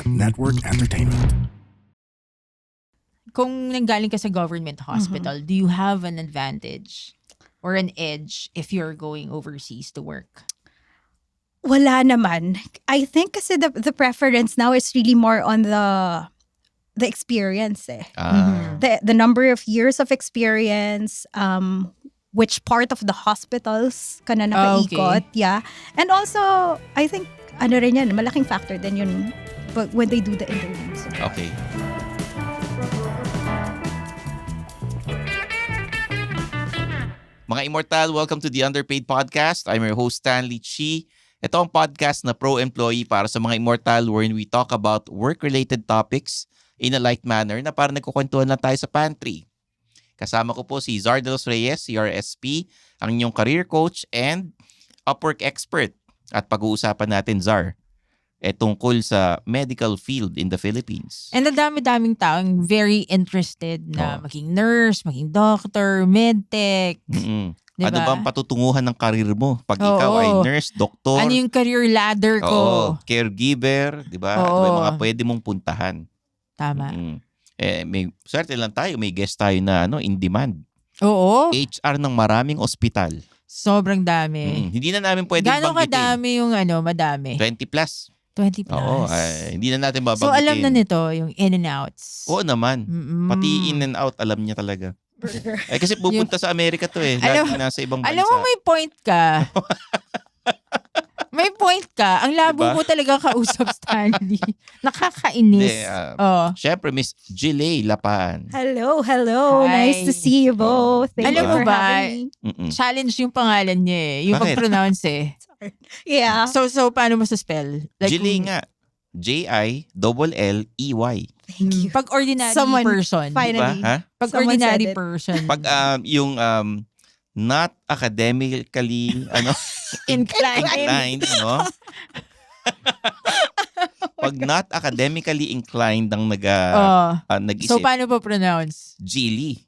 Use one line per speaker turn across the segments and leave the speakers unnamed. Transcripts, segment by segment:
Network Entertainment.
Kung nanggaling ka sa government hospital, do you have an advantage or an edge if you're going overseas to work?
Wala naman. I think kasi the preference now is really more on the experience eh. The number of years of experience, which part of the hospitals ka na nakaikot.
Okay.
Yeah. And also, I think, ano rin yan, malaking factor din yun when they do the interviews.
Okay. Mga Immortal, welcome to the Underpaid Podcast. I'm your host, Stanley Chi. Ito ang podcast na pro-employee para sa mga Immortal wherein we talk about work-related topics in a light manner na parang nagkukwentuhan lang tayo sa pantry. Kasama ko po si Zar De Los Reyes, CRSP, ang inyong career coach and Upwork expert. At pag-uusapan natin, Zar, tungkol sa medical field in the Philippines.
And ang dami-daming taong very interested na maging nurse, maging doctor, medtech. Diba?
Ano ba ang patutunguhan ng karir mo? Pag ikaw ay nurse, doktor,
ano yung career ladder ko?
Caregiver, di ba? Ano ba yung mga pwede mong puntahan?
Tama.
May swerte lang tayo, may guest tayo na in demand.
Oo.
HR ng maraming ospital.
Sobrang dami.
Hindi na namin pwedeng
Gano'ng
banggitin.
kadami yung madami?
20 plus.
20 plus.
Oo, hindi na natin babanggitin.
So alam na nito yung in and outs.
Oo naman. Pati in and out, alam niya talaga. Kasi pupunta sa Amerika to Lagi nasa ibang bansa.
Alam mo may point ka. May point ka. Ang labo
Diba?
mo talaga kausap, Stanley. Nakakainis.
Syempre, Miss Jilay Lapaan.
Hello.
Hi.
Nice to see you both. Thank
Alam
you
mo
for
ba,
having me.
challenge yung pangalan niya yung
Bakit?
pag-pronounce
Yeah.
So paano mo sa spell?
Jilay nga. Jilley.
Thank you.
Pag ordinary
Someone
person.
finally-
Diba? Ha?
Pag
Someone
ordinary
said it.
person.
Pag yung not academically inclined, no? Pag not academically inclined ang nag-isip.
So paano po pronounce?
Jilly.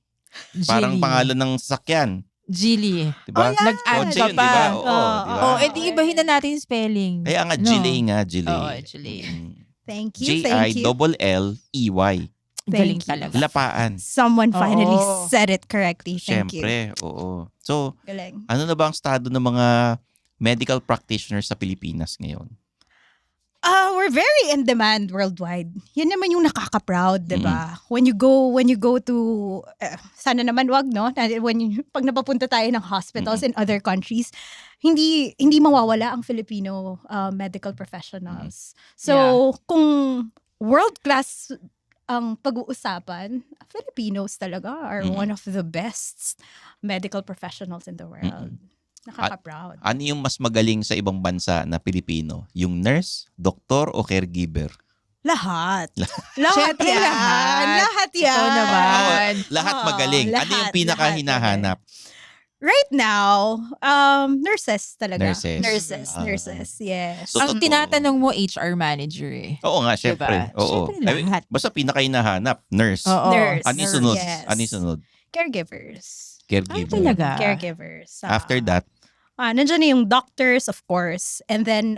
Parang pangalan ng sasakyan.
Jilly.
Diba?
Nag-add
Kotse
ka
yun,
pa.
diba? Oo, diba?
Edi ibahin na natin yung spelling.
Kaya nga,
No.
Jilay nga, Jilay.
Oo, Jilay.
Thank you. Thank you.
Jilley.
Galing
Thank you.
talaga.
Lapaan.
Someone finally
Oo.
said it correctly. Thank you.
Siyempre, oo. So,
Galing.
ano na ba ang estado ng mga medical practitioners sa Pilipinas ngayon?
We're very in demand worldwide. Yan naman yung nakaka-proud, 'di ba? When you go to sana naman wag no, pag napapunta tayo ng hospitals in other countries, hindi mawawala ang Filipino medical professionals. So, kung world class ang pag-uusapan, Filipinos talaga are one of the best medical professionals in the world. Nakaka-proud.
Ano yung mas magaling sa ibang bansa na Pilipino? Yung nurse, doktor o caregiver?
Lahat.
Syempre,
yan. Lahat yan.
Ito naman.
Lahat magaling. Ano yung
lahat
pinaka-hinahanap?
Right now, nurses talaga.
Nurses.
Nurses, yes.
So,
Ang
totoo.
tinatanong mo, HR manager
Oo nga, syempre.
Diba?
Oo.
Syempre lahat.
Basta pinaka-hinahanap, nurse.
Oo.
Nurse.
Ano yung sunod?
Yes.
Ano yung sunod?
Caregivers.
Caregiver.
talaga?
Caregivers.
After that,
Nandyan na yung doctors, of course. And then,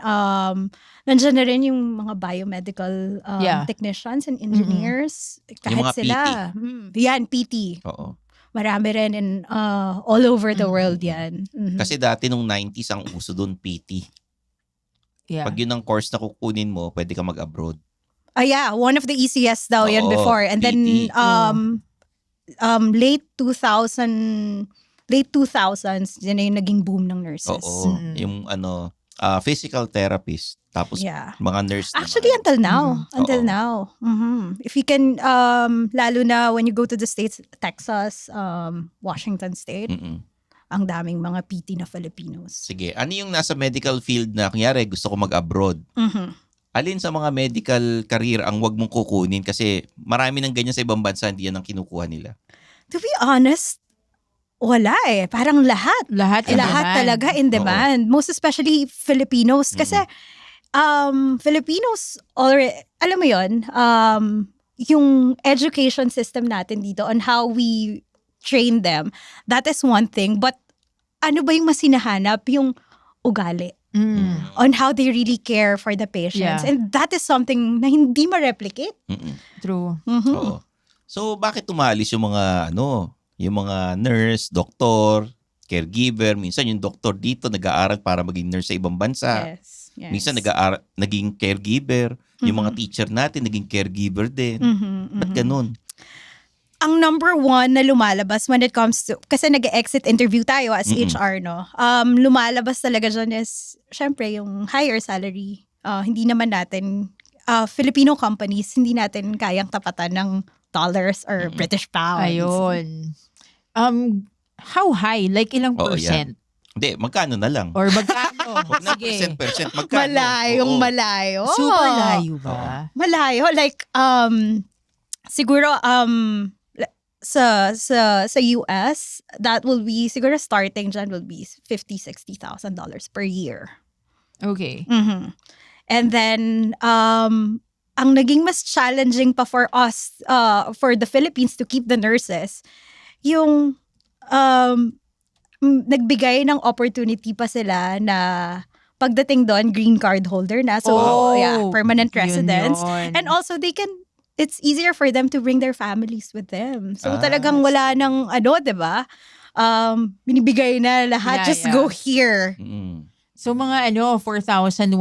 nandyan na rin yung mga biomedical technicians and engineers. Kahit
Yung mga
sila. Yan, PT.
oo.
Marami rin in, all over the world yan.
Kasi dati nung 90s, ang uso doon, PT.
Yeah.
Pag yun ang course na kukunin mo, pwede ka mag-abroad.
Yeah, one of the ECS daw yan
Oo,
before. And then,
PT.
late 2000s, yan na yung naging boom ng nurses.
Oo. Yung physical therapist. Tapos
Yeah.
mga nurse
Actually,
naman.
until now. Until
Oo.
now. If you can, lalo na when you go to the States, Texas, Washington State, ang daming mga PT na Filipinos.
Sige, ano yung nasa medical field na, kunyari, gusto ko mag-abroad? Alin sa mga medical career ang wag mong kukunin? Kasi marami ng ganyan sa ibang bansa, hindi yan ang kinukuha nila.
To be honest, wala eh. Parang lahat.
Lahat in
Lahat
demand.
talaga in demand. Most especially Filipinos. Kasi Filipinos already, alam mo yun, yung education system natin dito on how we train them, that is one thing. But ano ba yung mas hinahanap? Yung ugali. on how they really care for the patients.
Yeah.
And that is something na hindi ma-replicate.
True.
Mhm.
Oo. So bakit umalis yung mga yung mga nurse, doktor, caregiver, minsan yung doktor dito nag-aaral para maging nurse sa ibang bansa.
Yes. Yes.
Minsan naging caregiver, yung mga teacher natin naging caregiver din. Ba't ganun?
Ang number one na lumalabas when it comes to, kasi nag-exit interview tayo as HR, no? Lumalabas talaga dyan is, syempre, yung higher salary. Hindi naman natin, Filipino companies, hindi natin kayang tapatan ng dollars or British pounds.
Ayun. How high? Like ilang
Oo,
percent?
Hindi, magkano na lang?
Or magkano?
Huwag na
Sige.
percent, magkano?
Malayong
Oo.
malayo.
Super layo ba?
Malayo. Like, siguro, sa US, that will be, siguro starting dyan will be $50,000-$60,000 per year.
Okay.
And then, ang naging mas challenging pa for us, for the Philippines to keep the nurses, yung nagbigay ng opportunity pa sila na pagdating doon, green card holder na. So, permanent
yun
residents.
yun.
And also, it's easier for them to bring their families with them. So, talagang wala nang, diba? Binibigay na lahat.
Yeah,
Just
yeah.
go here.
So mga $4,100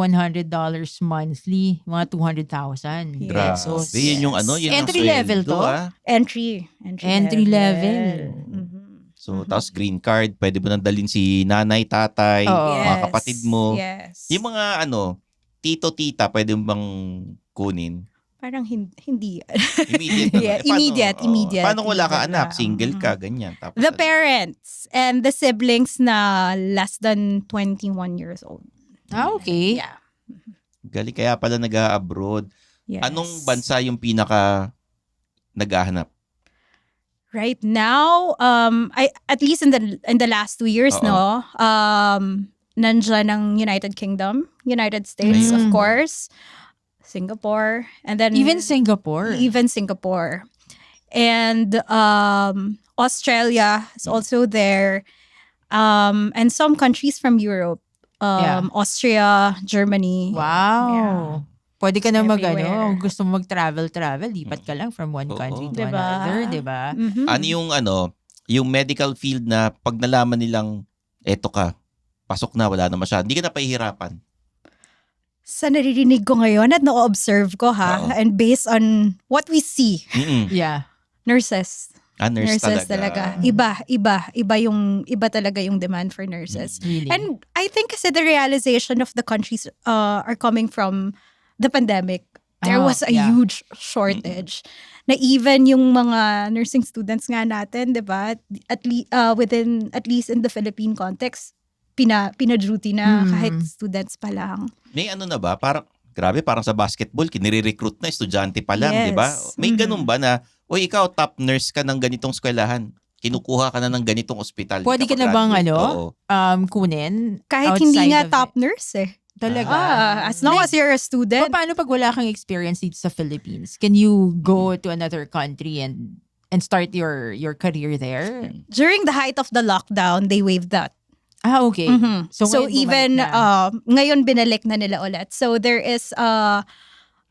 monthly, mga 200,000
Yes.
pesos.
Yun yung yun ang
Entry level
sweldo,
to?
Entry
level.
So, tapos green card, pwede mo nang dalhin si nanay, tatay,
Oo.
mga kapatid mo.
Yes.
Yung mga tito, tita, pwede mo bang kunin?
Parang hindi.
Immediate.
Yeah, immediate.
Paano kung wala ka
Immediate
anak,
na.
single ka, ganyan. Tapos,
The parents and the siblings na less than 21 years old.
Okay.
Yeah.
Galing kaya pala nag-abroad.
Yes.
Anong bansa yung pinaka naghahanap?
Right now, at least in the last 2 years,
Oo.
nandyan ang United Kingdom, United States, of
Ayun.
course, Singapore, and then
Even Singapore.
And Australia is also there, and some countries from Europe,
Yeah.
Austria, Germany.
Wow.
Yeah.
Pwede ka na
Everywhere.
gusto mo mag-travel, lipat ka lang from one
Oo.
country to
Diba?
another, diba?
Mhm.
Ano yung medical field na pag nalaman nilang, eto ka, pasok na, wala na masyado. Hindi ka na pahihirapan.
Sa naririnig ko ngayon at na-observe ko
Oo.
and based on what we see,
Yeah.
nurses.
Nurse
Nurses
talaga.
talaga. Iba talaga yung demand for nurses.
Really.
And I think kasi the realization of the countries are coming from the pandemic. There was a
yeah.
huge shortage. Na even yung mga nursing students nga natin, 'di ba? At least in the Philippine context, pina-duty na kahit students pa lang.
May na ba? Parang sa basketball, kinire-recruit na, estudyante pa lang,
Yes.
di ba? May
Mhm.
ganun ba na, ikaw top nurse ka ng ganitong eskwelahan, kinukuha ka na ng ganitong ospital.
Pwede
di
ka na bang
pa-graduate. Oo.
kunin?
Kahit
outside
hindi nga
of
top
it?
nurse eh.
Talaga.
As long as you're a student.
Paano pag wala kang experience dito sa Philippines? Can you go to another country and start your career there?
During the height of the lockdown, they waived that.
Okay.
Mhm. So
ngayon
even
bumalik na.
ngayon binalik na nila ulit. So there is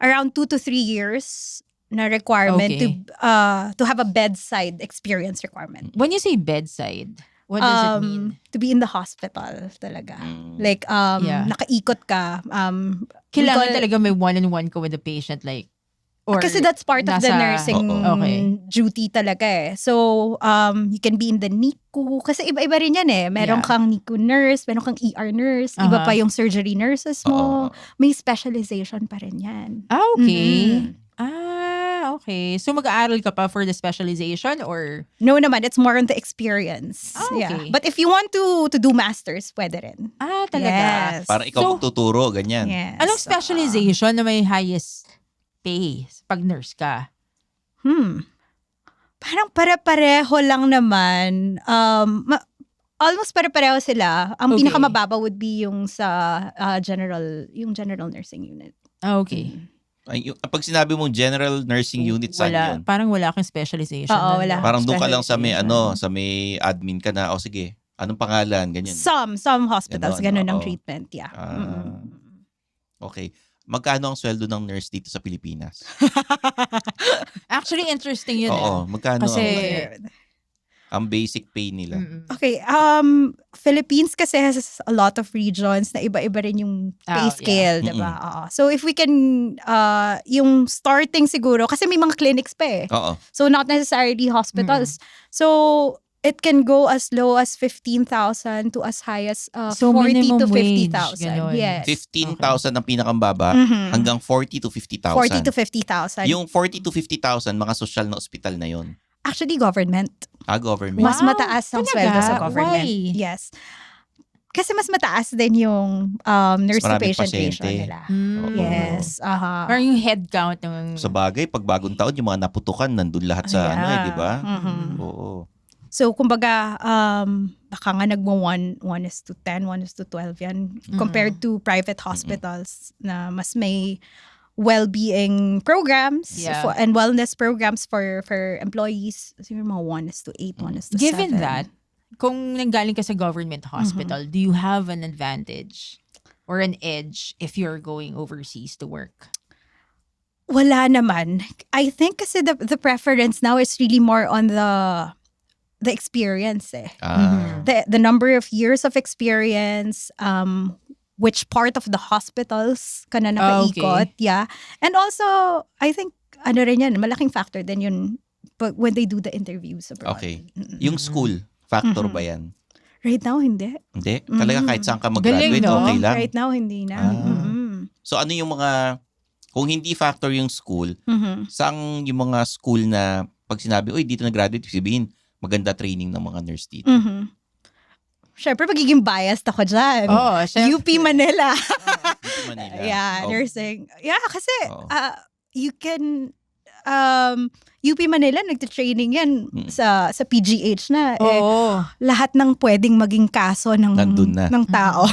around 2 to 3 years na requirement
Okay.
to have a bedside experience requirement.
When you say bedside, what does it mean?
To be in the hospital talaga. Like
Yeah.
nakaikot ka.
Kailangan talaga may one-on-one ka with the patient, like, or
kasi that's part of the
nasa-
nursing
Okay.
duty talaga eh. So, you can be in the NICU. Kasi iba-iba rin yan eh. Meron
Yeah.
kang NICU nurse, meron kang ER nurse, iba pa yung surgery nurses mo.
Oo.
May specialization pa rin yan.
Okay. Okay. So mag-aaral ka pa for the specialization or?
No naman, it's more on the experience.
Okay.
Yeah. But if you want to do masters, pwede rin.
Talaga.
Yes.
Parang ikaw
So,
magtuturo, ganyan.
Yes.
Anong specialization na may highest pay pag nurse ka?
Parang pare-pareho lang naman. Almost pare-pareho sila. Ang
Okay.
pinakamababa would be yung sa general nursing unit.
Okay.
Pag sinabi mong general nursing unit, saan
Wala.
yun?
Parang wala kang specialization.
Oo,
na
wala.
nurse
Parang doon ka lang sa may
specialization.
sa may admin ka na, sige, Anong pangalan? Ganyan.
Some hospitals,
Ganon,
ganun ang
oo.
treatment, yeah.
Ah. Okay. Magkano ang sweldo ng nurse dito sa Pilipinas?
Actually, interesting yun
Oo, magkano
Kasi-
ang basic pay nila?
Okay, Philippines kasi has a lot of regions na iba-iba rin yung pay
Oh, yeah.
scale, diba? Oo. So if we can, yung starting siguro, kasi may mga clinics pa eh.
Oo.
So not necessarily hospitals. So it can go as low as 15,000 to as high as
So,
40 to
minimum wage,
50,000.
ganon.
Yes.
15,000 ang pinakambaba
Mhm.
hanggang 40 to 50,000.
40 to 50,000.
Yung 40 to 50,000, mga sosyal na ospital na yon.
Actually, government.
Government.
Mas
Wow,
mataas ang
talaga?
sweldo sa government.
Why?
Yes. Kasi mas mataas din yung nurse to
maraming
patient ratio
pasyente.
nila.
Mm.
Yes.
Parang yung head count ng...
Sa bagay, pag bagong taon, yung mga naputukan, nandun lahat sa
Yeah.
di ba?
Mhm.
Oo.
So, kumbaga, baka nga nagmo 1 is to 10, 1 is to 12 yan. Compared to private hospitals na mas may well-being programs
Yeah.
and wellness programs for employees. Siguro mga 1 is to 8, 1 is to 7.
Given that, kung nanggaling ka sa government hospital, do you have an advantage or an edge if you're going overseas to work?
Wala naman. I think kasi the preference now is really more on the experience eh. The number of years of experience, which part of the hospitals ka na nakaikot, yeah. And also, I think, ano rin yan, malaking factor din yun when they do the interviews abroad.
Okay. Yung school, factor ba yan?
Right now, hindi.
Hindi? Talaga kahit saan ka mag-graduate,
Galing, no?
okay lang?
Right now, hindi na.
So ano yung mga, kung hindi factor yung school,
Mhm.
saan yung mga school na pag sinabi, uy, dito na-graduate, sabihin, maganda training ng mga nurse dito.
Mhm. Siyempre, magiging biased ako dyan.
Oh, syempre.
UP Manila.
Dito Manila.
Yeah,
Oh.
nursing. Yeah, kasi
Oo.
you can UP Manila nagte-training yan sa PGH na. Eh,
Oo.
lahat ng pwedeng maging kaso ng
Nandun na.
ng tao.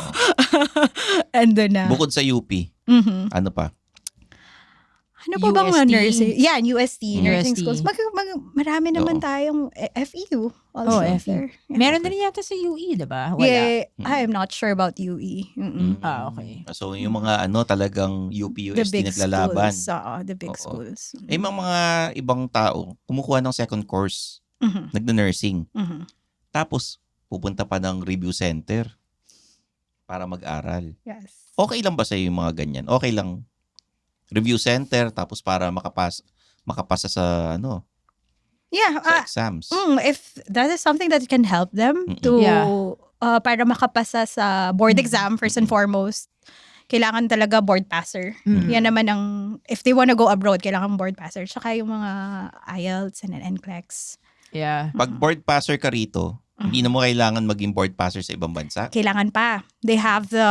Andun na.
Bukod sa UP,
Mhm.
ano pa?
Ano pa bang mga
UST?
nursing? Yan, UST, nursing
UST.
schools. Marami naman
Oo.
tayong FEU also.
FEU.
there. Yeah.
Meron na rin yata sa UE, diba? Wala.
Yeah, I'm not sure about UE. Mm-mm.
Okay.
So yung mga talagang UP,
The
UST
big
naglalaban.
schools. The big
Oo.
schools.
Mga ibang tao, kumukuha ng second course,
Mhm.
nagna-nursing.
Mhm.
Tapos, pupunta pa ng review center para mag-aral.
Yes.
Okay lang ba sa'yo yung mga ganyan? Okay lang. Review center, tapos para makapasa sa
Yeah,
sa exams.
if that is something that can help them to
Yeah.
para makapasa sa board exam first and foremost, kailangan talaga board passer. Yan naman ang if they wanna go abroad, kailangan board passer. Tsaka yung mga IELTS and NCLEX.
Yeah.
Pag board passer ka rito, hindi na mo kailangan maging board passer sa ibang bansa.
Kailangan pa. They have the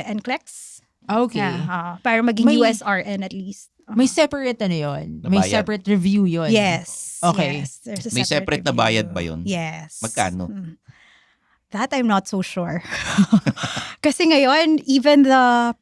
NCLEX.
Okay.
Yeah, para maging
May-
USRN at least.
May separate yun? May
Nabayad?
separate review yun?
Yes.
Okay.
Yes, there's a
May separate na
review.
bayad ba yun?
Yes.
Magkano?
That I'm not so sure. Kasi ngayon, even the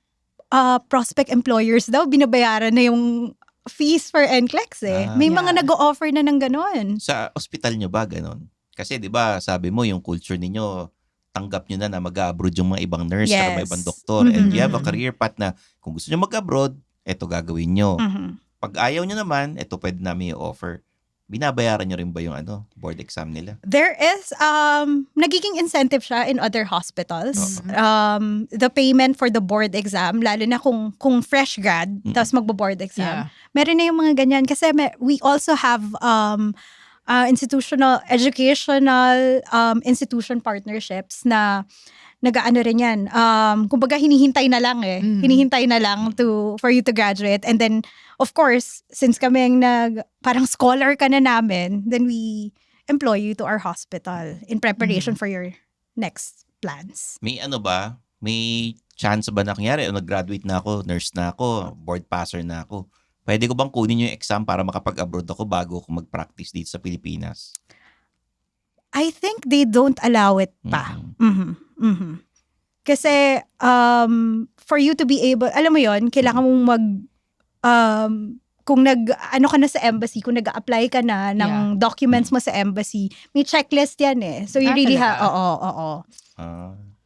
prospect employers daw, binabayaran na yung fees for NCLEX eh. May mga
Yeah.
nag-o-offer na ng ganon.
Sa ospital nyo ba ganon? Kasi 'di ba, sabi mo yung culture ninyo, tanggap nyo na mag-abroad yung mga ibang nurse at mga
Yes.
ibang doktor, and you have a
Mhm.
career path na kung gusto nyo mag-abroad, eto gagawin nyo.
Mhm.
Pag ayaw nyo naman, eto pwede namin i-offer. Binabayaran nyo rin ba yung board exam nila?
There is, nagiging incentive siya in other hospitals.
Mhm.
The payment for the board exam, lalo na kung fresh grad, tapos magbo-board exam.
Yeah.
Meron na yung mga ganyan. Kasi we also have institutional, educational institution partnerships na nag-aano rin yan. Kumbaga hinihintay na lang eh.
Mhm.
Hinihintay na lang for you to graduate. And then, of course, since kami ang parang scholar ka na namin, then we employ you to our hospital in preparation for your next plans.
May may chance ba na kunyari, nag-graduate na ako, nurse na ako, board passer na ako. Pwede ko bang kunin yung exam para makapag-abroad ako bago ako mag-practice dito sa Pilipinas?
I think they don't allow it pa. Mhm. Mhm. Kasi for you to be able, alam mo yon, kailangan mong kung ano ka na sa embassy, kung nag-apply ka na ng documents mo sa embassy, may checklist yan eh. So you really have, oo.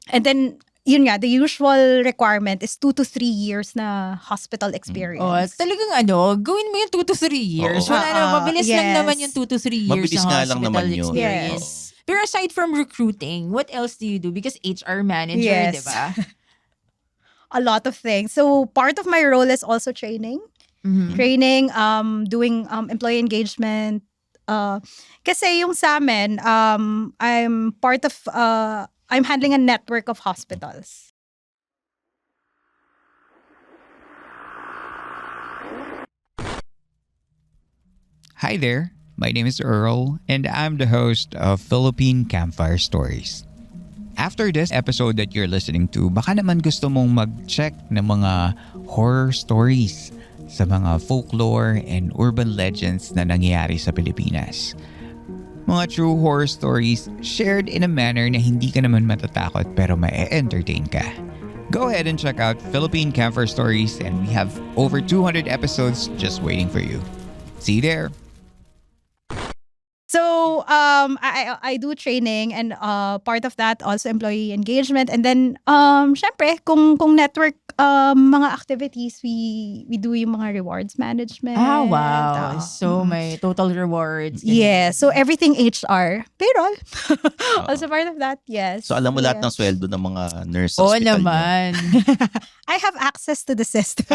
And then, yun nga, the usual requirement is 2 to 3 years na hospital experience.
Oh, talagang gawin mo yung 2 to 3 years.
Oo.
Wala na, mabilis lang
Yes.
naman yung 2 to 3 years
Mabilis
na
nga lang
hospital
naman yun.
experience. Pero aside from recruiting, what else do you do? Because HR manager,
Yes.
di ba?
A lot of things. So part of my role is also training.
Mhm.
Training, doing employee engagement. Kasi yung sa amin, I'm part of, I'm handling a network of hospitals.
Hi there, my name is Earl, and I'm the host of Philippine Campfire Stories. After this episode that you're listening to, baka naman gusto mong mag-check ng mga horror stories sa mga folklore and urban legends na nangyayari sa Pilipinas. Mga true horror stories shared in a manner na hindi ka naman matatakot pero ma-entertain ka. Go ahead and check out Philippine Campfire Stories, and we have over 200 episodes just waiting for you. See you there!
So I do training, and part of that also employee engagement, and then syempre kung network mga activities, we do yung mga rewards management.
Ah, wow. So may total rewards.
Yeah, so everything HR, payroll. Also part of that, yes.
So alam mo lahat ng sweldo ng mga nurse sa
Oo
hospital niyo?
naman.
I have access to the system.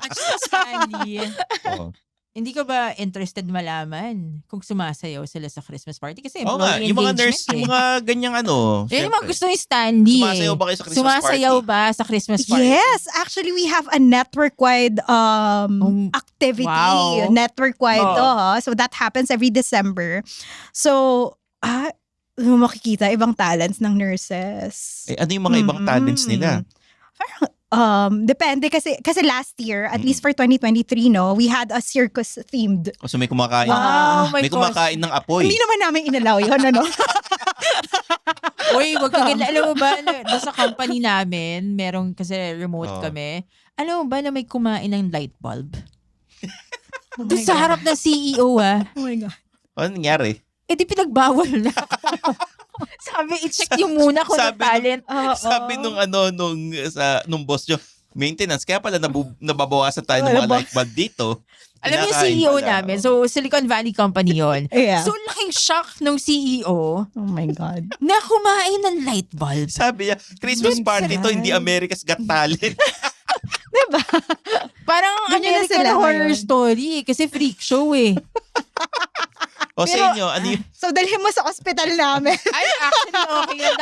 At saka, Stanley,
Oo.
hindi ka ba interested malaman kung sumasayaw sila sa Christmas party? Kasi
Oo nga,
employee
yung mga
engagement
nurse, yung mga ganyang
Yan yung mga
syempre.
gusto ni Stanley.
Sumasayaw ba kayo sa Christmas
Sumasayaw
party?
ba sa Christmas party?
Yes, actually we have a network-wide activity.
Wow.
Network-wide
Oh.
to. So that happens every December. So, makikita ibang talents ng nurses.
Eh, ano yung mga ibang talents nila?
Depende kasi last year, at least for 2023, no, we had a circus themed.
O so may kumakain,
Wow, my
may
gosh.
kumakain ng apoy.
Hindi naman namin inalaw yun, ano?
Uy, wag kang alam mo ba, doon sa company namin, merong kasi remote
Oh.
kami. Alam mo ba na may kumain ng light bulb?
Oh
Doon
my
sa
God.
harap ng CEO
Oh my God.
Ano nangyari?
Eh di pinagbawal na. Sabi, i-check yung muna kung
Sabi
talent.
Sabi nung boss nyo, maintenance, kaya pala nababawasan tayo ng mga
Wala ba?
light bulb dito.
Alam mo yung
Kinakain
CEO
pala.
namin, so Silicon Valley company yon.
Yeah.
So laking shock ng CEO
Oh my God.
na kumain ng light bulb.
Sabi niya, Christmas
Dun
party to,
sila.
hindi America's Got Talent.
Diba?
Parang
Ganyan na
American
sila
Horror
ngayon.
Story kasi freak show eh.
O sa
Pero-
inyo, ano yung...
So, dalhin mo sa ospital namin.
Ay, actually okay yun.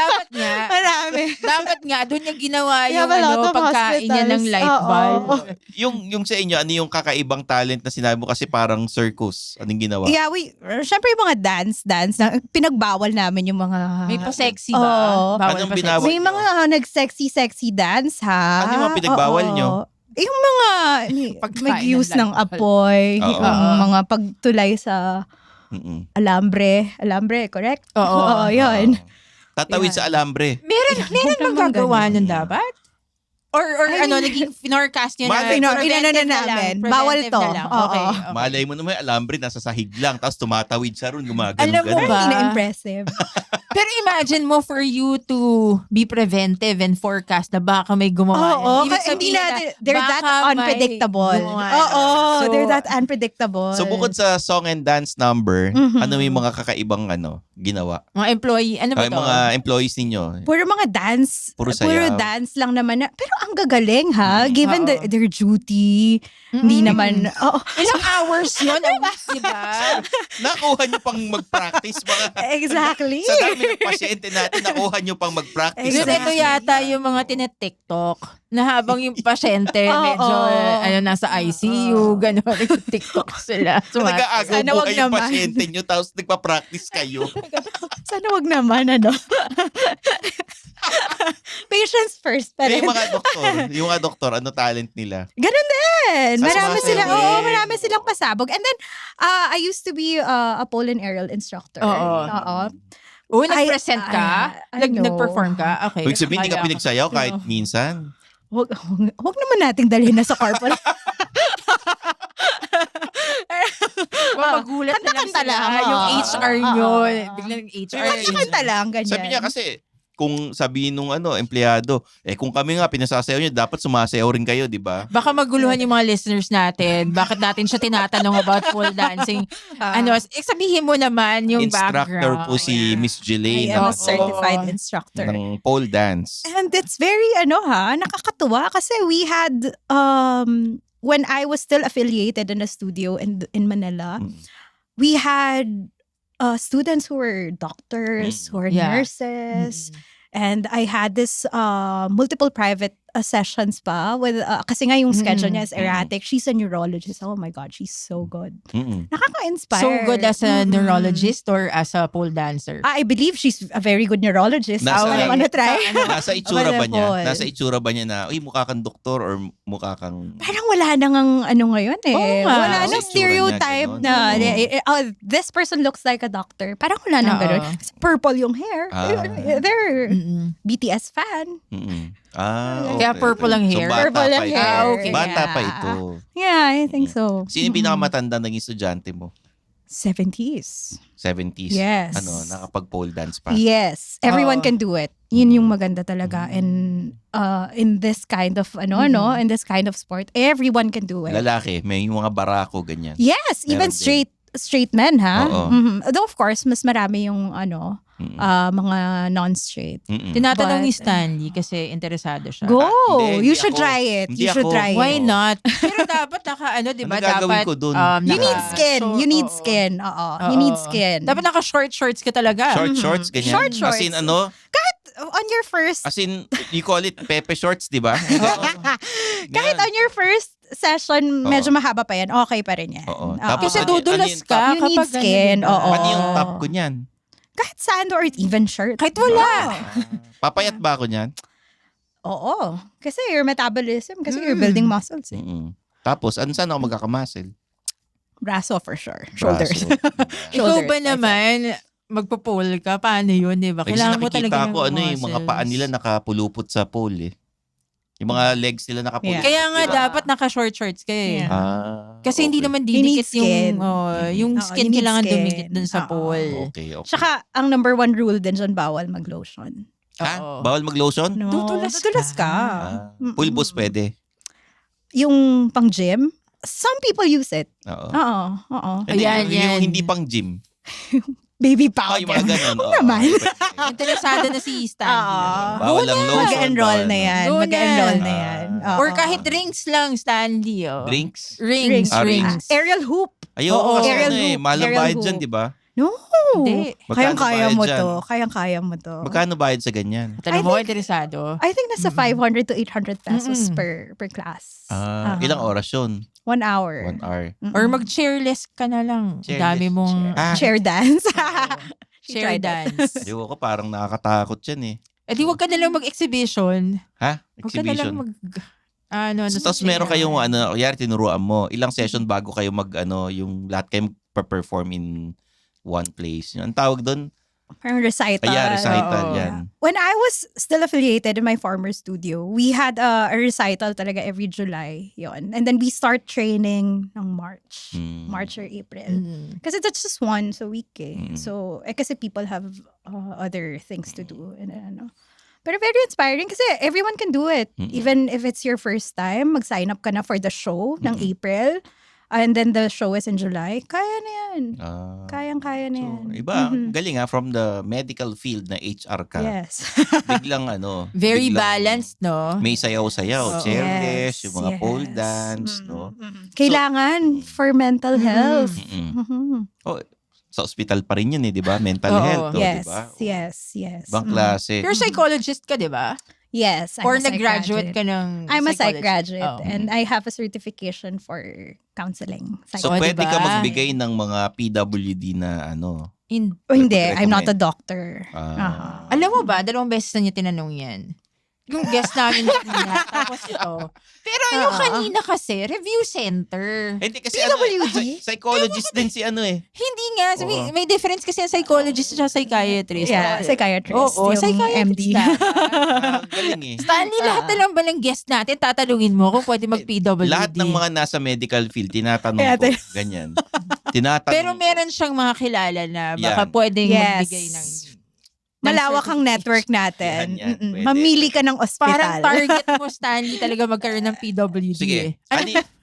Marami.
Dapat nga, doon niya ginawa
We
yung
have a lot of
pagkain niya ng
hospitals.
light
Oo.
bulb.
Yung sa inyo, ano yung kakaibang talent na sinabi mo kasi parang circus? Anong ginawa?
Yeah, syempre yung mga dance na pinagbawal namin yung mga...
May pa-sexy ba?
Oo.
Bawal
Anong
pa
binawal?
May mga nag-sexy dance, ha?
Ano yung mga pinagbawal
Oo.
nyo?
Yung mga
Pagkain
mag-use
ng
ng
light bulb.
apoy,
Oo.
yung mga pagtulay sa
Mm-mm.
alambre, correct?
Oo.
Yun.
Tatawid sa alambre.
Meron bang
naman
gagawa
ganun.
nun dapat? Or naging forecast niya na
Malay-
preventive
Inano na
lang,
namin.
preventive
Bawal to.
na lang.
Oo.
Okay. okay.
Malay mo naman, alambre, nasa sahig lang, tapos tumatawid siya ron, gumagano.
Alam mo ba?
Hindi na impressive.
Pero imagine mo for you to be preventive and forecast na baka may gumawa.
Oo,
Ibig
kasi hindi
sabihin
natin,
na
they're that
baka may
unpredictable.
gumawa.
Oo,
So,
they're that unpredictable.
So bukod sa song and dance number,
Mhm.
ano yung mga kakaibang ginawa?
mga employee, ano ba
Ay,
to?
mga employees ninyo.
Puro mga dance.
Puro sayaw.
dance lang naman. Pero ang gagaling, ha? Given
Oo.
their duty. Hindi naman,
Ilang hours yun a week, di ba?
Nakuha nyo pang mag-practice mga...
Exactly.
Sa dami ng pasyente natin, nakuha nyo pang mag-practice.
Kasi
Exactly.
ito yata yung mga tinetiktok na habang yung pasyente
Oo.
medyo nasa ICU, gano'n, nag-tiktok sila.
Nag-aagaw
Sana wag
buhay yung
naman.
pasyente nyo, tapos nagpa-practice kayo.
Sana wag naman, ano? Patients first.
Eh,
Pero,
yung mga doktor, ano talent nila?
ganun din.
Sa
Marami
sumasayaw
sila,
din.
oo, marami silang pasabog. And then, I used to be a pole and aerial instructor.
Oo. Oo, nag-present ka?
I know.
Nag-perform ka? Okay.
Ibig sabihin, hindi ka
Akala ko-
pinagsayaw kahit minsan.
Wag naman nating dalhin na sa corporate.
magulat na lang
Kanta-kanta
sila.
lang.
Yung HR nyo.
Oo.
Biglang HR.
Kanta-kanta lang, ganyan.
Sabi niya kasi, kung sabihin nung empleyado, kung kami nga pinasasayaw niyo, dapat sumasayaw rin kayo, di ba?
Baka maguluhan yung mga listeners natin. Bakit natin siya tinatanong about pole dancing? Sabihin mo naman yung
Instructor
background.
po si Miss
I
Jelaine
am
Oo.
a certified instructor.
ng pole dance.
And it's very, nakakatuwa kasi we had, when I was still affiliated in a studio in Manila,
Mm.
we had students who were doctors, who were
Yeah.
nurses, and I had this multiple private sessions pa with kasi nga yung schedule niya is erratic. She's a neurologist. Oh my God, she's so good.
Mm-mm.
Nakaka-inspire.
So good as a
Mm-mm.
neurologist or as a pole dancer?
I believe she's a very good neurologist.
Nasa-
Wanna try?
Nasa itsura ba niya?
Wonderful.
Nasa itsura ba niya na, mukha kang doktor or mukha kang...
Parang wala na ngang ngayon eh.
Oo nga.
Wala
Sa
nang
itsura
stereotype
niya, ganun.
na this person looks like a doctor. Parang wala nang
Oo.
ganun. Kasi purple yung hair.
Ah.
They're
Mm-mm.
BTS fan.
Mm-mm. Ah,
Kaya purple ang hair.
So, bata
Purple
pa
ang
ito.
hair.
Ah, okay.
Bata pa
Yeah.
ito.
Yeah, I think so.
Sino yung pinakamatanda naging estudyante mo?
70s.
70s?
Yes.
Nakapag-pole dance pa?
Yes. Everyone
Oo.
can do it. Yun yung maganda talaga. And in this kind of, in this kind of sport, everyone can do it.
Lalaki, may mga barako, ganyan.
Yes, even
Meron din.
straight men, ha?
Oo.
Mhm. Though of course, mas marami yung
Mm-mm.
mga non-straight.
Mm-mm.
Tinatanong
But-
ni Stanley kasi interesado siya.
Go!
Hindi
You should
ako.
try it.
Hindi
You should
ako.
try
Why
it.
not? Pero dapat di ba?
Ano gagawin
Dapat,
ko dun?
You need skin. You need
Oo.
skin. Oo. You need skin.
Dapat naka-short shorts ka talaga.
Short shorts, ganyan?
Short shorts.
As in,
On your first,
as in, you call it pepe shorts, di ba?
kahit on your first session, medyo mahaba pa yan, okay pa rin yan.
Oo.
Oo.
Tapos
Kasi
ano
dudulas
yung top?
ka
You need
kapag
skin,
diba?
oo.
Ano yung top ko niyan?
Kahit sando or even shirt.
Kahit wala.
Papayat ba ako niyan?
Oo. Kasi your metabolism, kasi you're building muscles. Eh.
Mm-mm. Tapos, saan ako magkakamuscle?
Braso for sure. Shoulders.
Braso.
Ikaw
Shoulders,
ba
I think.
naman, magpo-pole ka? Paano yun, di ba?
Kasi
Kailangan mo talaga
nakikita
ng
ko, yung mga paa
muscles.
nila nakapulupot sa pole eh. Yung mga legs nila nakapulupot.
Yeah.
Kaya nga
diba?
dapat naka-short shorts ka eh.
Yeah.
Kasi hindi
okay.
naman
You need
didikit yung,
skin.
yung
Oo,
skin
you need
kailangan
skin.
dumikit dun sa
Oo.
pole.
Okay.
Tsaka, ang number one rule din dyan, bawal mag-lotion.
Ha?
Oo.
Bawal mag-lotion?
No,
Dudulas
dudulas ka.
Ah, pulbos pwede.
Yung pang gym, some people use it.
Oo.
Oo.
Hindi,
Ayan, yan.
yung hindi pang gym.
Baby
Yung
powder.
mga ganun.
Oo naman.
Interesado na si Stanley.
Bawal ang lotion.
Mag-enroll
bawal
na
ang-
yan.
Go na.
Mag-enroll na yan. Oo.
Or kahit rings lang, Stanley. Oh.
Drinks?
Rings.
Ah,
Rings.
Aerial hoop.
Ayoko
Oo.
kasi
Aerial
ano
hoop,
mahal ang
aerial
bayad
hoop.
dyan, di ba?
No.
Hindi.
Magkano
Kayang-kaya
bayad
mo
dyan?
to. Kayang-kaya mo to.
Magkano bayad sa ganyan?
Tanong mo,
I think-
interesado.
I think nasa 500 to 800 pesos
Mm-mm.
per class.
Ilang oras yun?
1 hour.
1 hour.
Mm-mm.
Or mag-chairless ka na lang.
Chairless.
Dami mong
Chair dance. She
chair
tried that.
dance.
Di ko parang nakakatakot yan eh.
Eh di wag ka na lang mag-exhibition.
Ha?
Wag ka na lang
Exhibition?
sa
Tapos meron
chair.
kayong kaya tinuruan mo, ilang session bago kayo yung lahat kayo perform in one place. Ang tawag doon?
Parang recital.
Recital
Oo.
yan.
When I was still affiliated in my former studio, we had a recital talaga every July. Yon. And then we start training ng March.
Hmm.
March or April.
Mm.
Kasi that's just once a week eh.
Mm.
So, kasi people have other things to do. And, Pero very inspiring kasi everyone can do it.
Mm.
Even if it's your first time, mag-sign up ka na for the show ng
Mm.
April. And then the show is in July. Kaya na yan.
Ah.
Kayang-kaya na
So,
yan.
iba,
Mhm.
galing from the medical field na HR ka.
Yes.
Biglang
Very
biglang
balanced, no?
May sayaw-sayaw,
Oo.
chairless,
Yes,
yung mga
yes.
pole dance,
Mm,
no?
Kailangan for mental health.
Mm-mm.
Mhm.
Sa ospital pa rin yun di ba? Mental
Oo.
health, di
Yes,
ba?
yes, yes.
Ibang
Mm.
klase.
You're a psychologist ka, di ba?
Yes, I'm
Or
a psych
nag-graduate
graduate.
ka ng
I'm a psych
psychology?
graduate
Oh.
and I have a certification for counseling.
So,
Oh,
pwede
diba?
ka magbigay ng mga PWD na
In-
Oh, hindi, I'm not a
recommend.
doctor.
ah,
Alam mo ba, 2 beses na niya tinanong yan. Yung guest namin kanina, tapos ito. Pero yung kanina kasi, review center.
Hindi kasi
PWD?
psychologist din si
Hindi nga, so
Oo.
may difference kasi ang psychologist at psychiatrist.
Yeah, psychiatrist.
Oo,
yung
psychiatrist
MD.
Galing eh.
Stanley, lahat na lang ba ng guest natin, tatanungin mo kung pwede mag-PWD?
Lahat ng mga nasa medical field, tinatanong
Yeah,
ko. Ganyan. Tinatanong
Pero
ko.
meron siyang mga kilala na baka
Yan.
pwedeng
Yes.
magbigay ng
Malawak ang
certification.
network natin.
Yan, pwede.
Mamili ka ng ospital.
Parang target mo, Stanley, talaga magkaroon ng PWD.
Sige.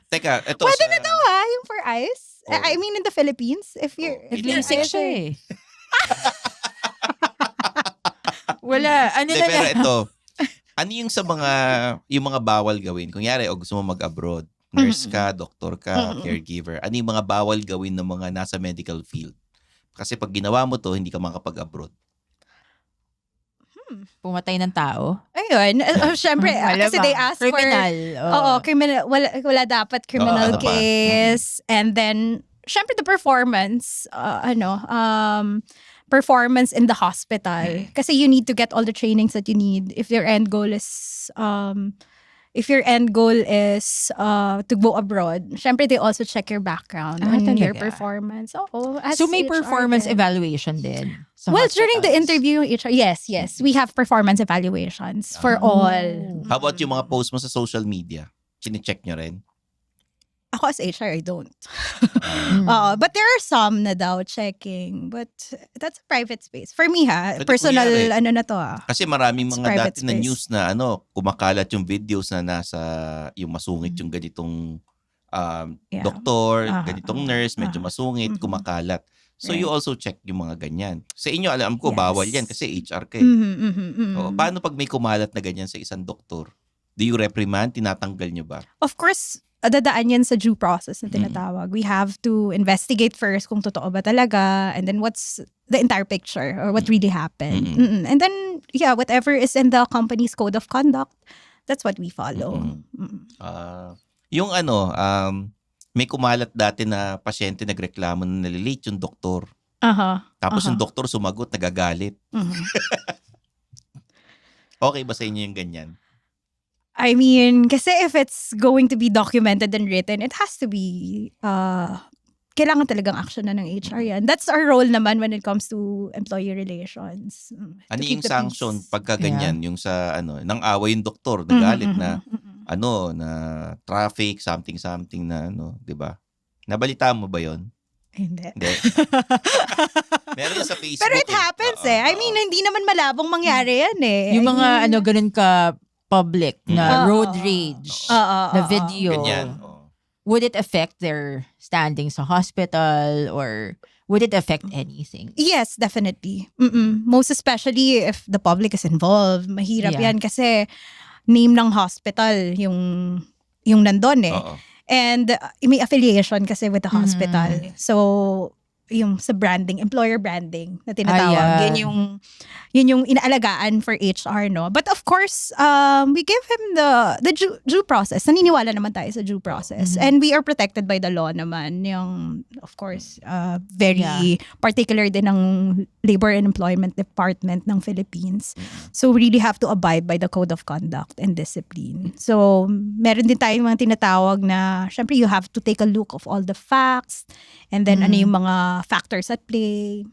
Teka, ito
Pwede
sa...
na to yung for eyes.
Oo.
I mean in the Philippines. If you're...
Oo.
if you're
Nag-LASIK siya eh. Wala. Ano
Hindi,
na
pero
lang.
ito, ano yung sa yung mga bawal gawin? Kunyari, o gusto mo mag-abroad, nurse ka, doktor ka, caregiver, ano yung mga bawal gawin ng mga nasa medical field? Kasi pag ginawa mo to, hindi ka makapag-abroad.
Pumatay ng tao.
Ayun. Syempre, kasi they ask
Criminal.
for... Oo, criminal. Wala dapat criminal
ano pa?
case. And then, syempre the performance, performance in the hospital. Kasi you need to get all the trainings that you need if your end goal is to go abroad. Syempre, they also check your background and your
talaga?
performance. Oo. as
So may
HR
performance
din.
evaluation din. Sa
Well, during the
hospitals.
interview, HR, yes, we have performance evaluations for all.
How about yung mga post mo sa social media? Chine-check nyo rin?
Ako as HR, I don't.
Mm.
But there are some na daw checking. But that's a private space. For me
Pwede
personal,
kunyari.
na to
Kasi maraming
It's
mga
private
dati na
space.
news na kumakalat yung videos na nasa yung masungit yung ganitong
Yeah.
doktor,
Aha,
ganitong nurse, medyo masungit,
Mhm.
kumakalat. So you
Right.
also check yung mga ganyan. Sa inyo, alam ko,
Yes.
bawal yan kasi HR ka eh.
Mhm.
O, paano pag may kumalat na ganyan sa isang doktor? Do you reprimand? Tinatanggal nyo ba?
Of course, dadaan yan sa due process na
Mm.
tinatawag. We have to investigate first kung totoo ba talaga, and then what's the entire picture or what really happened. And then, whatever is in the company's code of conduct, that's what we follow.
Yung may kumalat dati na pasyente nagreklamo na nalilate yung doktor. Tapos yung doktor sumagot, nagagalit. Okay ba sa inyo yung ganyan?
I mean, kasi if it's going to be documented and written, it has to be, kailangan talagang action na ng HR yan. That's our role naman when it comes to employee relations.
Ano
To
yung
keep the
sanction
peace.
pagka ganyan? Yung sa nang away yung doktor, nagalit na na traffic, something na 'di ba? Nabalita mo ba 'yon?
Hindi.
Hindi. Meron yun sa Facebook.
Pero it happens I mean, hindi naman malabong mangyari yan
Yung
I
mga
mean,
ganun ka public na
Oo.
road rage na video.
Ganyan.
Would it affect their standing sa hospital or would it affect anything?
Yes, definitely. Most especially if the public is involved. Mahirap
Yeah.
yan kasi name ng hospital yung nandun
Oo.
And may affiliation kasi with the hospital. So, yung sa branding, employer branding na tinatawag.
yeah.
Yun yung inaalagaan for HR, no? But of course, we give him the due process. Naniniwala naman tayo sa due process. And we are protected by the law naman. Yung, of course, very particular din ng Labor and Employment Department ng Philippines. So, we really have to abide by the Code of Conduct and Discipline. So, meron din tayong mga tinatawag na, syempre, you have to take a look of all the facts and then ano yung mga factors at play.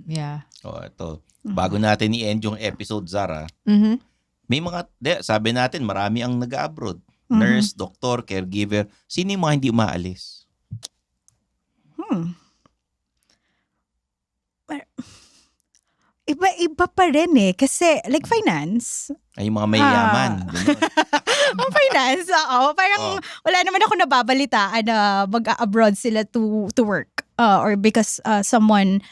Yeah.
Ito. Bago natin i-end yung episode, Zara,
Mm-hmm.
may sabi natin, marami ang nag-abroad. Nurse, doktor, caregiver. Sino yung mga hindi umaalis?
Iba pa rin kasi like finance.
Ay, yung mga mayayaman. Ganun.
Ang finance, parang wala naman ako nababalitaan na mag-abroad sila to work or because someone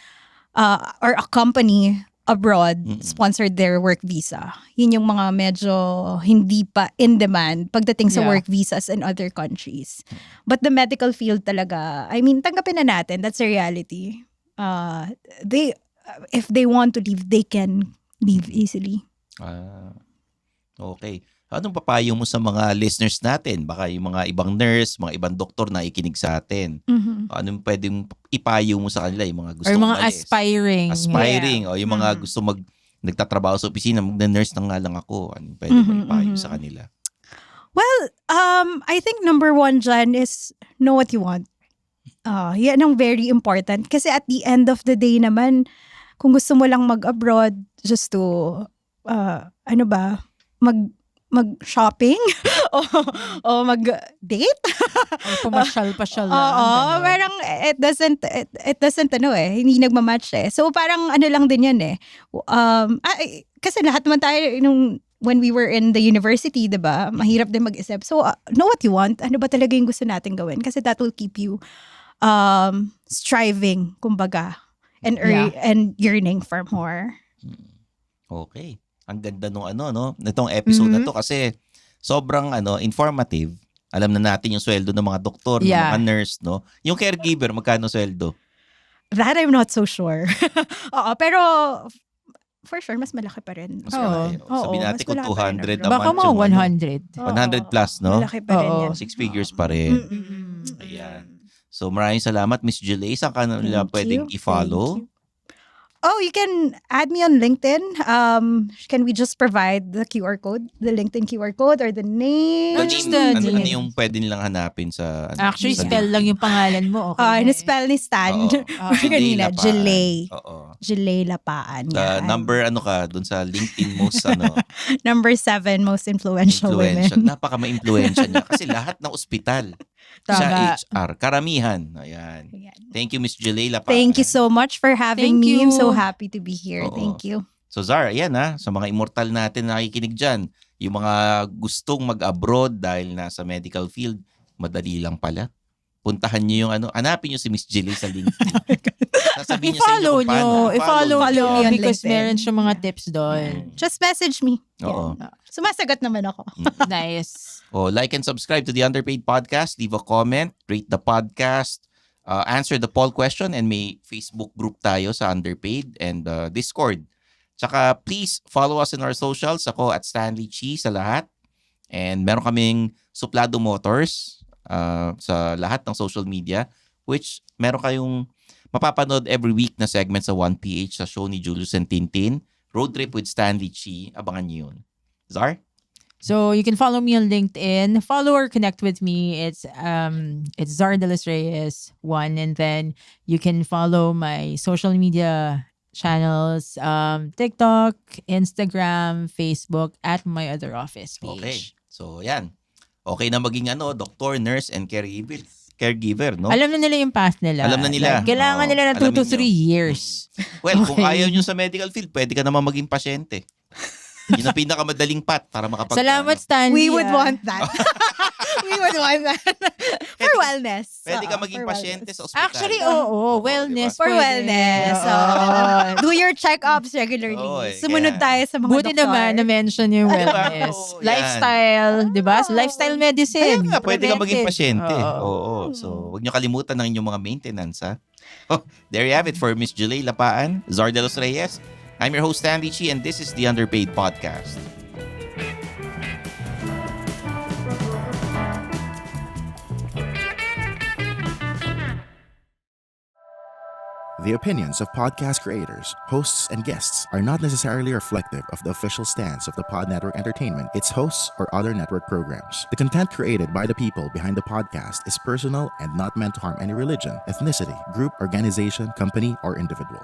or a company abroad sponsored their work visa. Yun yung mga medyo hindi pa in demand pagdating sa
Yeah.
work visas in other countries. But the medical field talaga, I mean, tanggapin na natin. That's a reality. If they want to leave, they can leave easily.
Okay. Anong papayo mo sa mga listeners natin? Baka yung mga ibang nurse, mga ibang doktor na ikinig sa atin. Anong pwedeng ipayo mo sa kanila? Yung mga gusto
Or mga
umalis?
aspiring.
O yung mga gusto nagtatrabaho sa opisina, mag-nurse na nga lang ako. Anong pwedeng mo ipayo sa kanila?
Well, I think number one dyan is know what you want. Yan ang very important. Kasi at the end of the day naman, kung gusto mo lang mag-abroad just to, mag-shopping o mag-date.
Or pumasyal-pasyal lang.
Oo,
ganun.
parang it doesn't hindi nagmamatch eh. So parang ano lang din yan eh. Kasi lahat naman tayo when we were in the university, 'di ba? Mahirap din mag-isip. So know what you want. Ano ba talaga yung gusto natin gawin? Kasi that will keep you striving, kumbaga, and and yearning for more.
Okay. Ang ganda nung nitong episode na to kasi sobrang informative. Alam na natin yung sweldo ng mga doktor, ng mga nurse, no? Yung caregiver, magkano sweldo?
That I'm not so sure. Oo, pero for sure, mas malaki pa rin.
Mas malaki. Sabihin natin
mas
kung
malaki pa rin
200
ang
a
Baka
month
mga
yung
100.
100 plus, no?
Malaki pa rin
Oo.
yan.
6 figures pa rin.
Mm-mm.
Ayan. So maraming salamat, Miss Julie. Saan ka nila
Thank
pwedeng
you.
i-follow?
Thank you. Oh, you can add me on LinkedIn. Can we just provide the QR code, the LinkedIn QR code or the name?
No, just the
ano
name.
yung pwede nilang hanapin sa
Actually,
sa
spell lang yung pangalan mo. Okay.
Na-spell ni Stan.
Oo.
Kanina,
Lapaan.
Jelay.
Oo.
Jelay Lapaan.
Sa
Yan.
number ka dun sa LinkedIn most
Number 7 most influential
influential.
women.
Napaka ma-influential niya kasi lahat ng ospital
Tama.
sa HR, karamihan. Ayan.
Ayan.
Thank you, Miss Julie Lapaan.
Thank you so much for having
Thank
me. I'm
you.
so happy to be here.
Oo.
Thank you.
So Zar, ayan sa mga immortal natin na nakikinig dyan, yung mga gustong mag-abroad dahil nasa medical field, madali lang pala. Puntahan nyo yung hanapin nyo si Miss Julie sa LinkedIn. Sasabihin niya sa inyo
I-follow
kung paano.
nyo. I-follow
Follow
nyo
me on
because
LinkedIn.
meron siya mga tips doon.
Just message me.
Oo.
Yan. Sumasagot naman ako.
Nice.
Like and subscribe to the Underpaid Podcast. Leave a comment. Rate the podcast. Answer the poll question. And may Facebook group tayo sa Underpaid and Discord. Tsaka please follow us in our socials. Ako at Stanley Chi sa lahat. And meron kaming Suplado Motors sa lahat ng social media. Which meron kayong mapapanood every week na segment sa 1PH sa show ni Julius and Tintin. Road Trip with Stanley Chi. Abangan niyo yun. Zar?
So you can follow me on LinkedIn. Follow or connect with me. It's Zardalis Reyes 1, and then you can follow my social media channels, TikTok, Instagram, Facebook, at my other office page.
Okay. So, yan. Okay na maging doktor, nurse, and caregiver, no?
Alam na nila yung path nila.
Alam na nila.
Like, kailangan
Oo,
nila ng 2 to
alamin
3
nyo.
years.
Well, kung
Okay.
ayaw nyo sa medical field, pwede ka naman maging pasyente. Yun ang pinakamadaling path para makapag...
Salamat, Stanley.
We would
ah.
want that. We would want that. For wellness.
Pwede ka
Oo,
maging
for
pasyente
wellness.
sa ospital.
Actually, oo. Wellness.
For
pwede.
wellness.
Oo.
Do your check-ups regularly.
Oo,
Sumunod
kaya-
tayo sa mga
Buti
doktor.
naman na-mention yung
Diba?
wellness.
Oo, yan.
Lifestyle, di ba? So, lifestyle medicine.
Kaya nga, pwede ka maging
Preventive.
pasyente.
Oo.
Oo. So, huwag nyo kalimutan ng inyong mga maintenance, ha? Oh, there you have it for Miss Julie Lapaan, Zardalos Reyes. I'm your host, Stanley Chi, and this is the Underpaid Podcast.
The opinions of podcast creators, hosts, and guests are not necessarily reflective of the official stance of the Pod Network Entertainment, its hosts, or other network programs. The content created by the people behind the podcast is personal and not meant to harm any religion, ethnicity, group, organization, company, or individual.